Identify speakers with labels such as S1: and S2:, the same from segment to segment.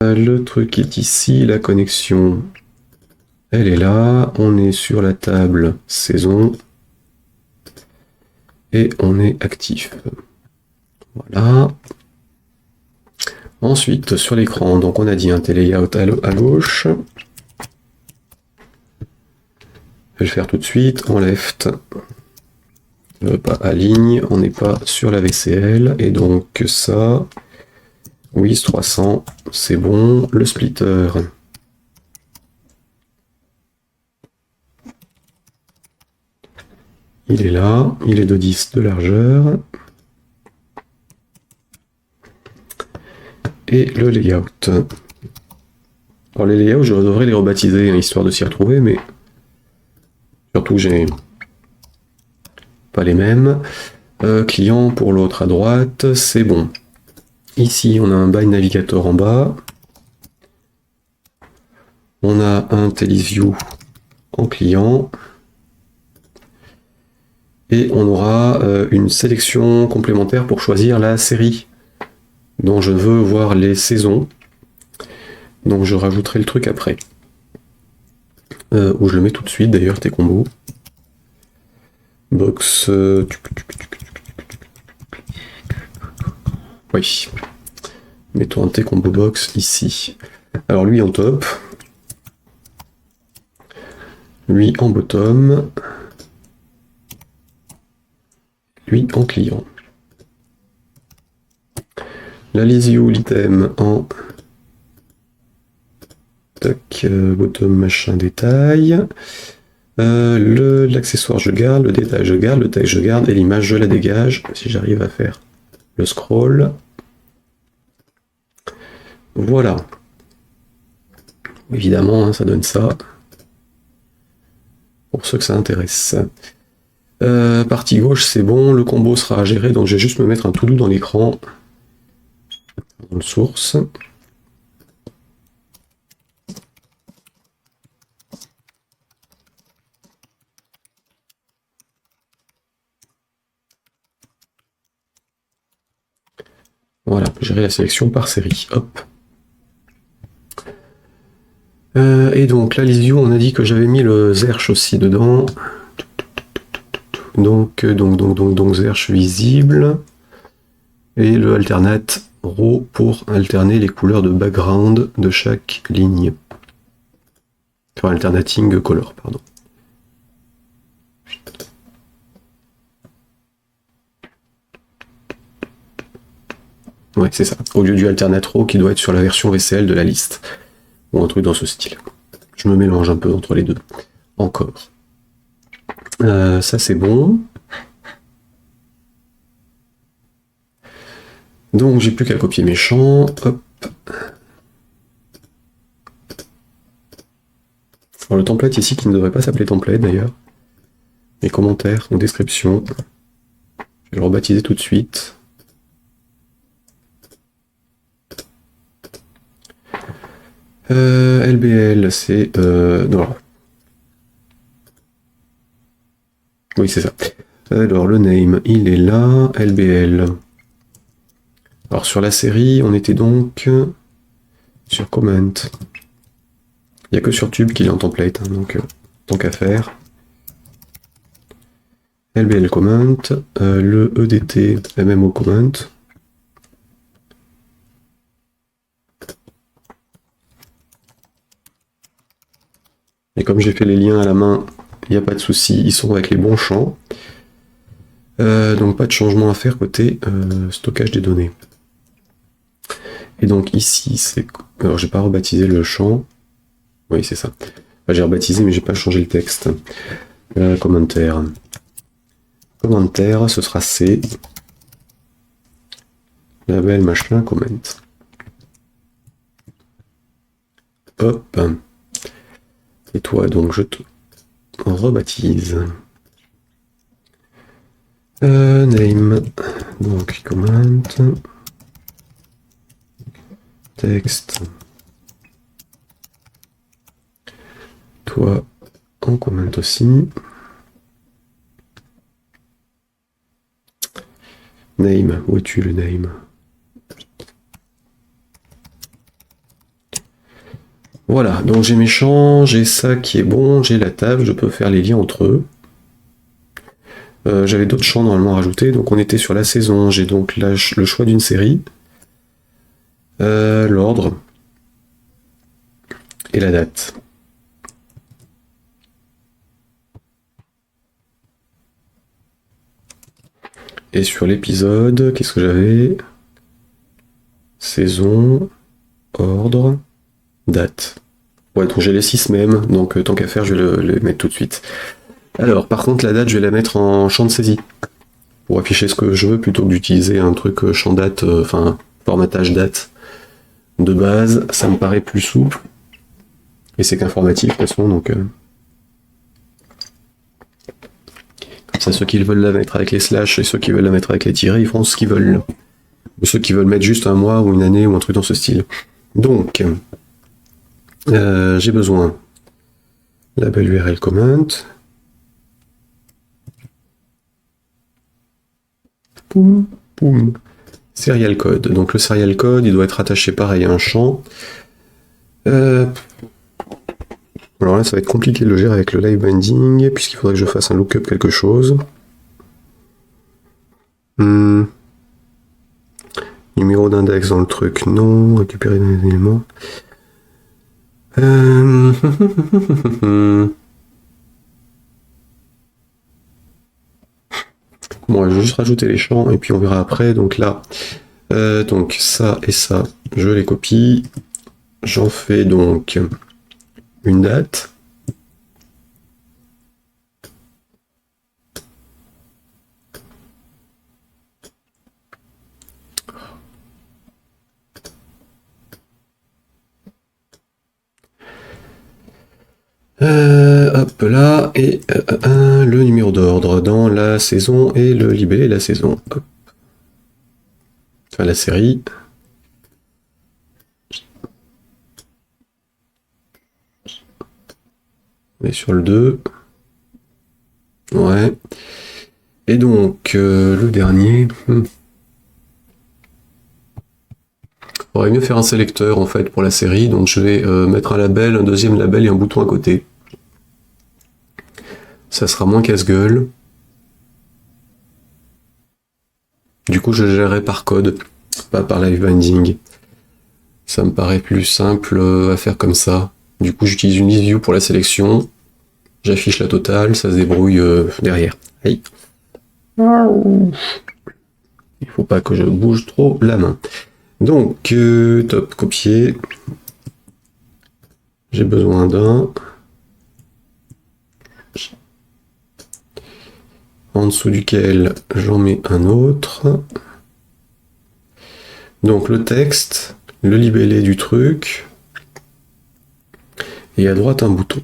S1: Le truc est ici, la connexion, elle est là. On est sur la table saison. Et on est actif. Voilà. Ensuite, sur l'écran, donc on a dit un télélayout à gauche. Je vais le faire tout de suite. En left, pas à ligne, on n'est pas sur la VCL. Et donc ça, oui, 300, c'est bon. Le splitter. Il est là, il est de 10 de largeur. Et le layout. Alors les layouts, je devrais les rebaptiser, hein, histoire de s'y retrouver, mais surtout j'ai pas les mêmes. Client pour l'autre à droite, c'est bon. Ici, on a un by navigator en bas. On a un TeleView en client. Et on aura une sélection complémentaire pour choisir la série dont je veux voir les saisons. Donc je rajouterai le truc après. Ou je le mets tout de suite d'ailleurs, tes combos. Box. Oui. Mettons un T-combo box ici. Alors lui en top. Lui en bottom. Lui en client. La Lizio, l'item en tac, bottom machin détail. L'accessoire je garde, le détail je garde, le texte je garde et l'image je la dégage si j'arrive à faire le scroll. Voilà. Évidemment, hein, ça donne ça. Pour ceux que ça intéresse. Partie gauche, c'est bon, le combo sera à gérer, donc je vais juste me mettre un to-do dans l'écran. Dans le source. Voilà, gérer la sélection par série. Hop. Et donc, la Lizio, on a dit que j'avais mis le Zerch aussi dedans. Donc Zerch visible. Et le alternate RAW pour alterner les couleurs de background de chaque ligne. Enfin, alternating color, pardon. Ouais, c'est ça. Au lieu du alternate RAW qui doit être sur la version VCL de la liste. Ou un truc dans ce style. Je me mélange un peu entre les deux. Encore. Ça c'est bon. Donc j'ai plus qu'à copier mes champs. Hop. Alors le template ici qui ne devrait pas s'appeler template d'ailleurs. Mes commentaires ou description. Je vais le rebaptiser tout de suite. LBL c'est... non. Oui c'est ça. Alors le name il est là. LBL. Alors sur la série on était donc sur comment. Il n'y a que sur Tube qu'il est en template, hein, donc tant qu'à faire. LBL comment, le EDT MMO comment. Et comme j'ai fait les liens à la main, il n'y a pas de souci, ils sont avec les bons champs. Donc pas de changement à faire côté stockage des données. Et donc ici, c'est... Alors j'ai pas rebaptisé le champ. Oui, c'est ça. Enfin, j'ai rebaptisé, mais j'ai pas changé le texte. Commentaire. Commentaire, ce sera C. Label machin, comment. Hop. Et toi, donc je te rebaptise. Name. Donc comment. Texte. Toi, on commente aussi. Name, où es-tu le name? Voilà, donc j'ai mes champs, j'ai ça qui est bon, j'ai la table, je peux faire les liens entre eux. J'avais d'autres champs normalement à rajouter, donc on était sur la saison, j'ai donc là le choix d'une série, l'ordre et la date. Et sur l'épisode, qu'est-ce que j'avais? Saison, ordre, date. Ouais, donc j'ai les 6 mêmes, donc tant qu'à faire, je vais le mettre tout de suite. Alors, par contre, la date, je vais la mettre en champ de saisie, pour afficher ce que je veux, plutôt que d'utiliser un truc champ date, enfin, formatage date de base, ça me paraît plus souple. Et c'est qu'informatif, de toute façon, donc... Comme ça, ceux qui veulent la mettre avec les slash et ceux qui veulent la mettre avec les tirés, ils font ce qu'ils veulent. Ou ceux qui veulent mettre juste un mois ou une année ou un truc dans ce style. Donc, j'ai besoin label URL comment. Poum, poum. Serial code. Donc le serial code, il doit être attaché pareil à un champ. Alors là, ça va être compliqué de le gérer avec le live binding, puisqu'il faudrait que je fasse un lookup quelque chose. Numéro d'index dans le truc, non. Récupérer des éléments. Bon, je vais juste rajouter les champs et puis on verra après. Donc là, donc ça et ça, je les copie. J'en fais donc une date. Hop là, et le numéro d'ordre dans la saison et le libellé de la saison. Hop. Enfin, la série. On est sur le 2. Ouais. Et donc, le dernier. On aurait mieux faire un sélecteur en fait pour la série, donc je vais mettre un label, un deuxième label et un bouton à côté. Ça sera moins casse-gueule. Du coup, je gérerai par code, pas par live binding. Ça me paraît plus simple à faire comme ça. Du coup, j'utilise une list view pour la sélection. J'affiche la totale, ça se débrouille derrière. Aïe. Il faut pas que je bouge trop la main. Donc, top, copier. J'ai besoin d'un. En dessous duquel j'en mets un autre. Donc le texte, le libellé du truc, et à droite un bouton,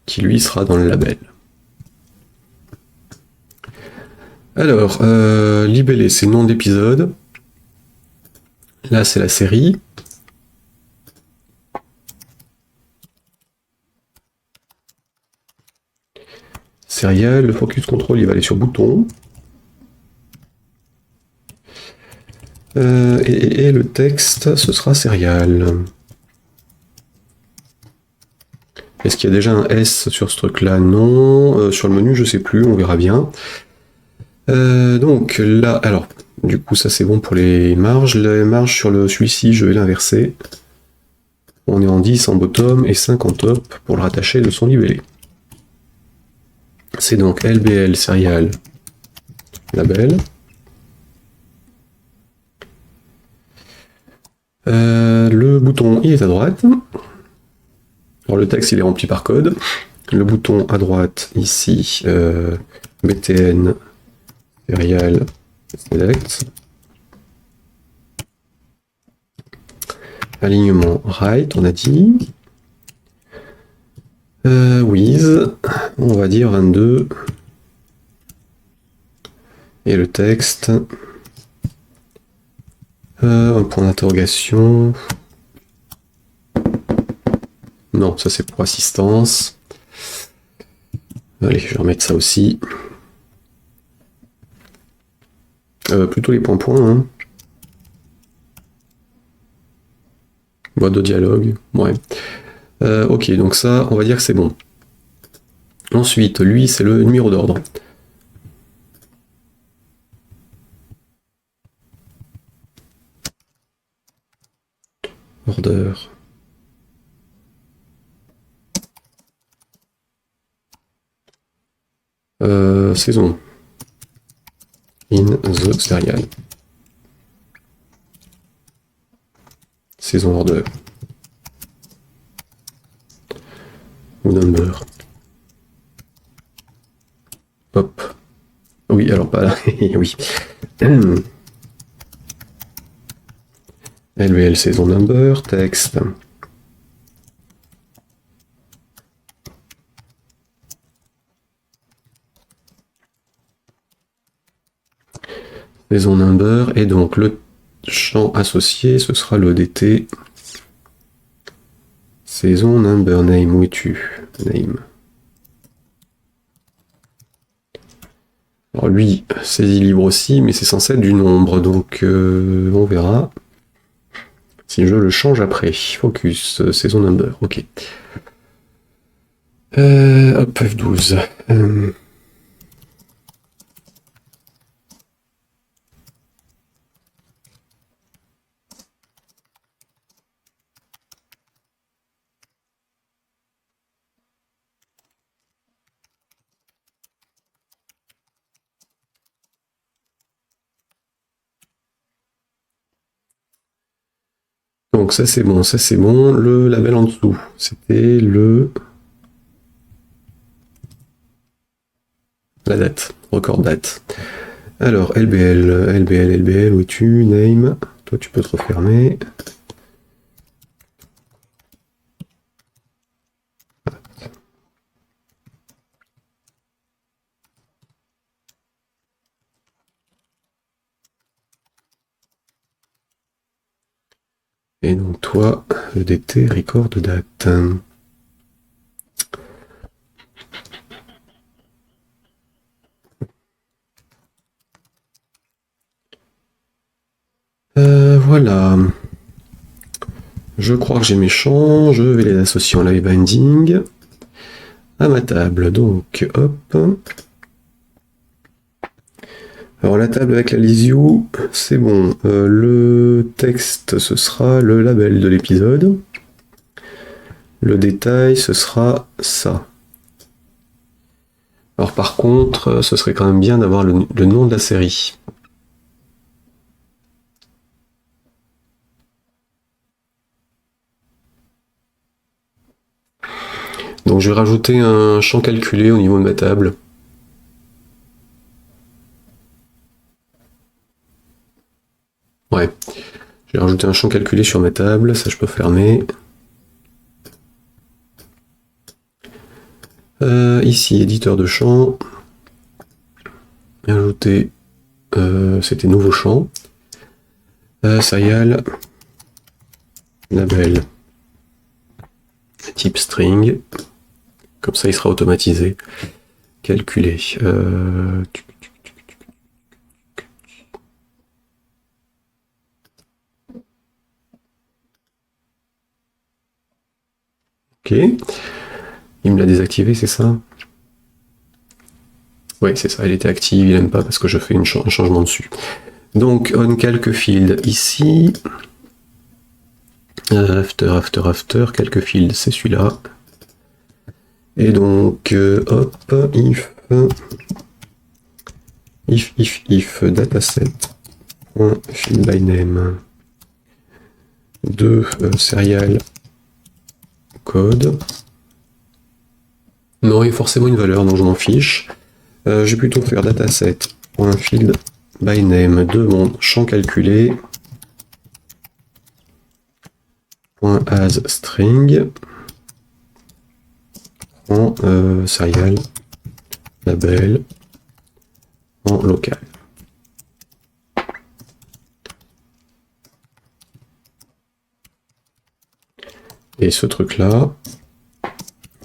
S1: qui lui sera dans le label. Alors, libellé, c'est le nom d'épisode. Là, c'est la série. Serial, le focus control, il va aller sur bouton. Et le texte, ce sera serial. Est-ce qu'il y a déjà un S sur ce truc-là? Non. Sur le menu, je sais plus, on verra bien. Donc là, alors, du coup, ça c'est bon pour les marges. Les marges sur celui-ci, je vais l'inverser. On est en 10 en bottom et 5 en top pour le rattacher de son libellé. C'est donc LBL serial label. Le bouton il est à droite. Alors le texte il est rempli par code. Le bouton à droite ici, btn serial select. Alignement right, on a dit. With, on va dire 22. Et le texte, un point d'interrogation. Non, ça c'est pour assistance. Allez, je vais remettre ça aussi. Plutôt les points-points. Hein. boîte de dialogue. Ouais. Ok, donc ça, on va dire que c'est bon. Ensuite, lui, c'est le numéro d'ordre. Order. Saison. In the serial. Saison order. Ou number. Hop. Oui, alors pas là. Oui. LVL saison number. Texte. Saison number. Et donc le champ associé, ce sera le DT. Saison number name. Où es-tu? Name. Alors lui, saisie libre aussi, mais c'est censé être du nombre, donc on verra. Si je le change après. Focus, saison number, ok. Hop, F12. Donc ça c'est bon, ça c'est bon. Le label en dessous, c'était la date, record date. Alors LBL, où es-tu? Name, toi tu peux te refermer. Et donc toi, le DT, record date. Voilà. Je crois que j'ai mes champs, je vais les associer en live binding à ma table. Donc hop. Alors la table avec la Lisiou, c'est bon. Le texte, ce sera le label de l'épisode. Le détail, ce sera ça. Alors par contre, ce serait quand même bien d'avoir le nom de la série. Donc je vais rajouter un champ calculé au niveau de ma table. Ouais, je vais rajouter un champ calculé sur ma table, ça je peux fermer. Ici, éditeur de champ. Ajouter, c'était nouveau champ. Serial, label, type string. Comme ça, il sera automatisé. Calculer. Ok. Il me l'a désactivé, c'est ça? Oui, c'est ça, elle était active, il n'aime pas parce que je fais un changement dessus. Donc, on calque field ici. After, quelques fields, c'est celui-là. Et donc, hop, if dataset field by name de serial code. Non, il y a forcément une valeur, donc je m'en fiche. Je vais plutôt faire dataset.field by name de mon champ calculé .as string en serial label en local. Et ce truc là,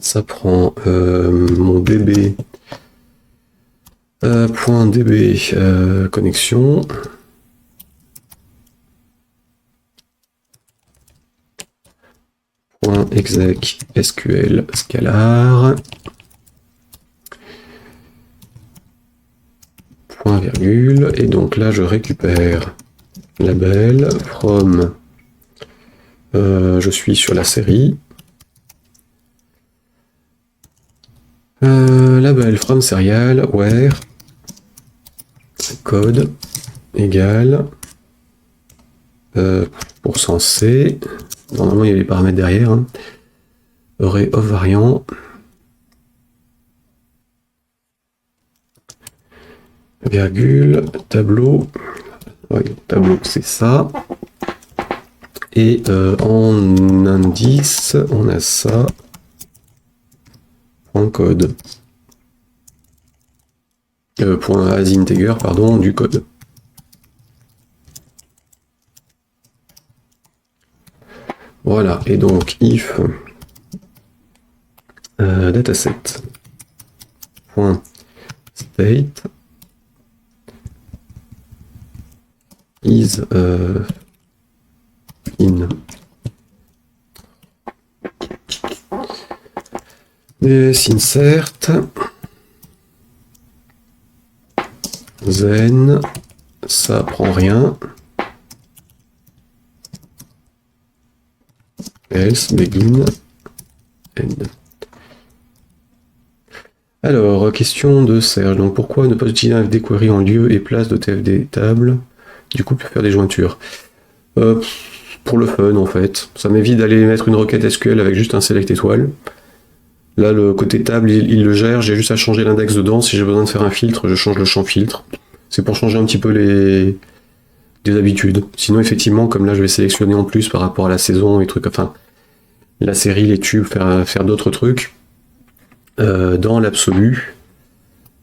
S1: ça prend mon db .db connexion. .exec SQL scalar. Point virgule. Et donc là, je récupère label from. Je suis sur la série. Label from serial where code égale %C. Normalement, il y a les paramètres derrière. Hein. Array of variant. Virgule, tableau. Oui, tableau, c'est ça. Et en indice, on a ça. Point code. Point as integer, pardon, du code. Voilà, et donc if dataset point state is in insert then ça prend rien else begin end. Alors, question de Serge. Donc, pourquoi ne pas utiliser un FD query en lieu et place de TFD table? Du coup, pour faire des jointures. Pour le fun, en fait. Ça m'évite d'aller mettre une requête SQL avec juste un select étoile. Là, le côté table, il le gère. J'ai juste à changer l'index dedans. Si j'ai besoin de faire un filtre, je change le champ filtre. C'est pour changer un petit peu des habitudes. Sinon, effectivement, comme là, je vais sélectionner en plus par rapport à la saison et trucs, enfin, la série, les tubes, faire d'autres trucs. Dans l'absolu,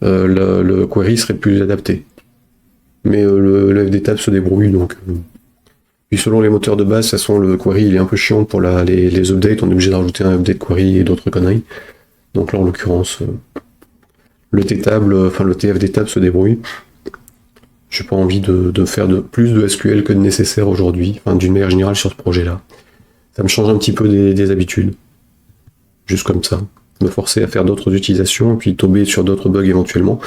S1: le query serait plus adapté. Mais le FD tab se débrouille, donc... Puis selon les moteurs de base, de toute façon, le query, il est un peu chiant pour les updates. On est obligé de rajouter un update query et d'autres conneries. Donc là, en l'occurrence, le T-table, enfin le TFD tab se débrouille. J'ai pas envie de faire plus de SQL que de nécessaire aujourd'hui, enfin d'une manière générale sur ce projet-là. Ça me change un petit peu des habitudes. Juste comme ça. Me forcer à faire d'autres utilisations, et puis tomber sur d'autres bugs éventuellement,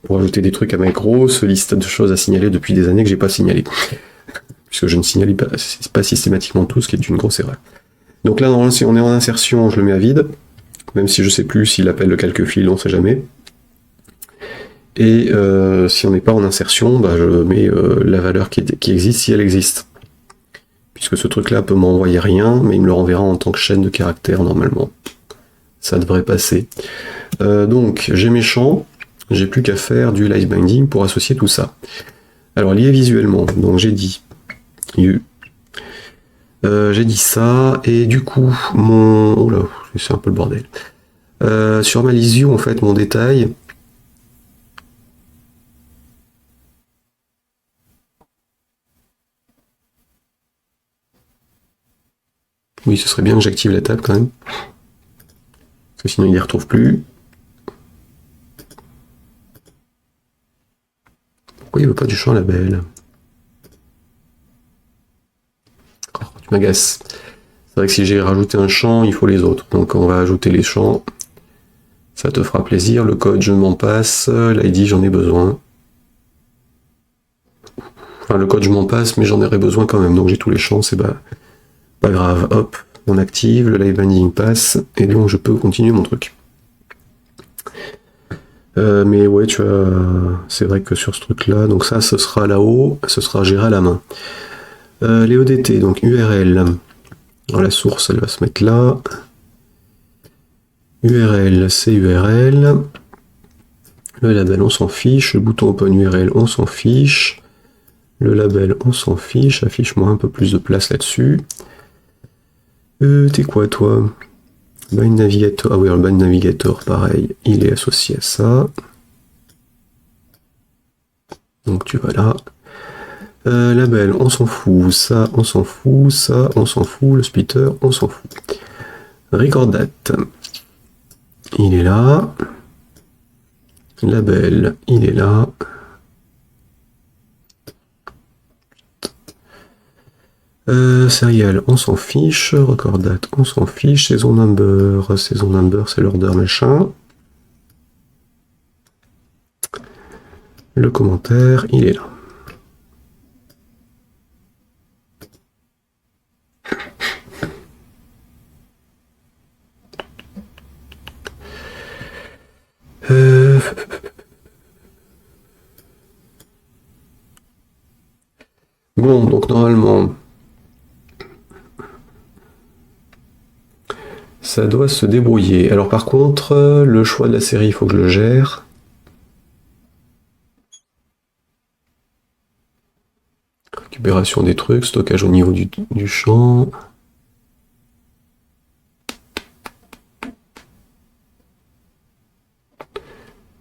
S1: pour ajouter des trucs à ma grosse liste de choses à signaler depuis des années que j'ai pas signalé. Puisque je ne signale pas systématiquement tout, ce qui est une grosse erreur. Donc là, normalement, si on est en insertion, je le mets à vide, même si je sais plus s'il appelle le calque fil, on sait jamais. Et si on n'est pas en insertion, bah, je mets la valeur qui existe si elle existe. Puisque ce truc-là peut m'envoyer rien, mais il me le renverra en tant que chaîne de caractères normalement. Ça devrait passer. Donc j'ai mes champs, j'ai plus qu'à faire du live binding pour associer tout ça. Alors lié visuellement, donc j'ai dit j'ai dit ça, et du coup mon... Oh là, c'est un peu le bordel. Sur ma liste view, en fait, mon détail, oui, ce serait bien que j'active la table quand même, parce que sinon il ne les retrouve plus. Pourquoi il veut pas du champ label? Oh, tu m'agaces. C'est vrai que si j'ai rajouté un champ, il faut les autres. Donc on va ajouter les champs. Ça te fera plaisir. Le code, je m'en passe. L'ID, j'en ai besoin. Enfin, le code, je m'en passe, mais j'en aurai besoin quand même. Donc j'ai tous les champs, c'est pas grave. Hop, on active, le live binding passe, et donc je peux continuer mon truc. Mais ouais, tu vois, c'est vrai que sur ce truc-là, donc ça, ce sera là-haut, ce sera géré à la main. Les ODT, donc URL. Alors la source, elle va se mettre là. URL, c'est URL. Le label, on s'en fiche. Le bouton Open URL, on s'en fiche. Le label, on s'en fiche. Affiche-moi un peu plus de place là-dessus. T'es quoi, toi? Bind Navigator. Ah oui, le Bind Navigator, pareil, il est associé à ça. Donc tu vas là. Label, on s'en fout. Ça, on s'en fout. Ça, on s'en fout. Le splitter, on s'en fout. Record date. Il est là. Label, il est là. Serial, on s'en fiche. Record date, on s'en fiche. Saison number, c'est l'order machin. Le commentaire, il est là. Bon, donc normalement, ça doit se débrouiller. Alors par contre, le choix de la série, il faut que je le gère. Récupération des trucs, stockage au niveau du champ.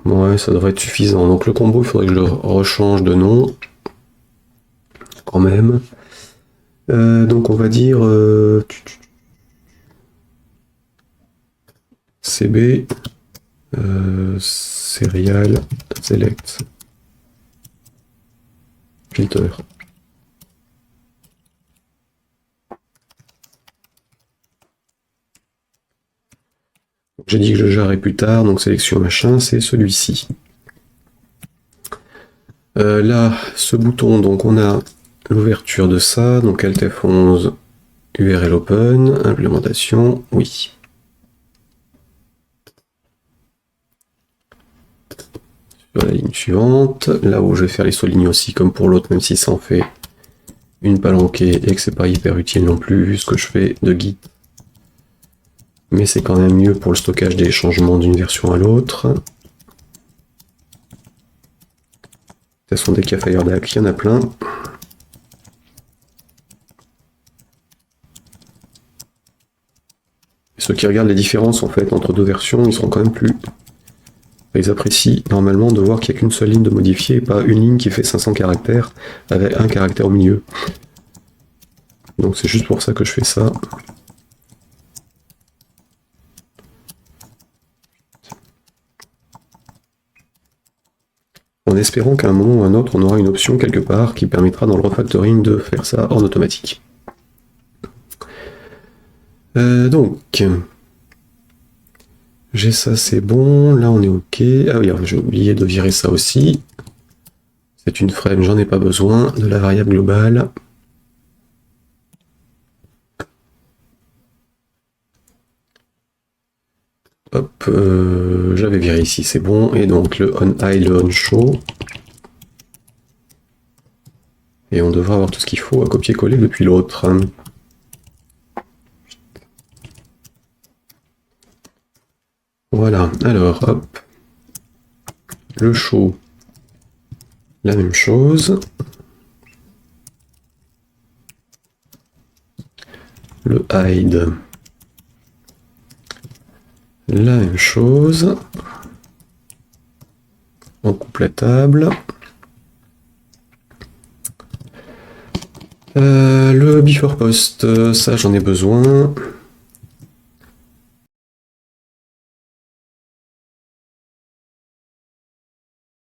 S1: Ouais, ça devrait être suffisant. Donc le combo, il faudrait que je le rechange de nom. Quand même. Donc on va dire CB Serial Select Filter. J'ai dit que je gérerai plus tard, donc sélection machin, c'est celui-ci. Là, ce bouton, donc on a l'ouverture de ça, donc Alt F11, URL Open, implémentation, oui. Sur la ligne suivante, là où je vais faire les soulignes aussi, comme pour l'autre, même si ça en fait une palanquée et que c'est pas hyper utile non plus, vu ce que je fais de Git. Mais c'est quand même mieux pour le stockage des changements d'une version à l'autre. De toute façon, dès qu'il y a Firedac, il y en a plein. Et ceux qui regardent les différences en fait entre deux versions, ils seront quand même plus... Ils apprécient normalement de voir qu'il n'y a qu'une seule ligne de modifier et pas une ligne qui fait 500 caractères avec un caractère au milieu. Donc c'est juste pour ça que je fais ça. En espérant qu'à un moment ou à un autre, on aura une option quelque part qui permettra dans le refactoring de faire ça en automatique. Donc, j'ai ça, c'est bon. Là, on est OK. Ah oui, j'ai oublié de virer ça aussi. C'est une frame, j'en ai pas besoin. De la variable globale. Hop, j'avais viré ici, c'est bon. Et donc le on high, le on show. Et on devrait avoir tout ce qu'il faut à copier-coller depuis l'autre. Voilà, alors hop. Le show, la même chose. Le hide, la même chose. On coupe la table. Le before post, ça j'en ai besoin.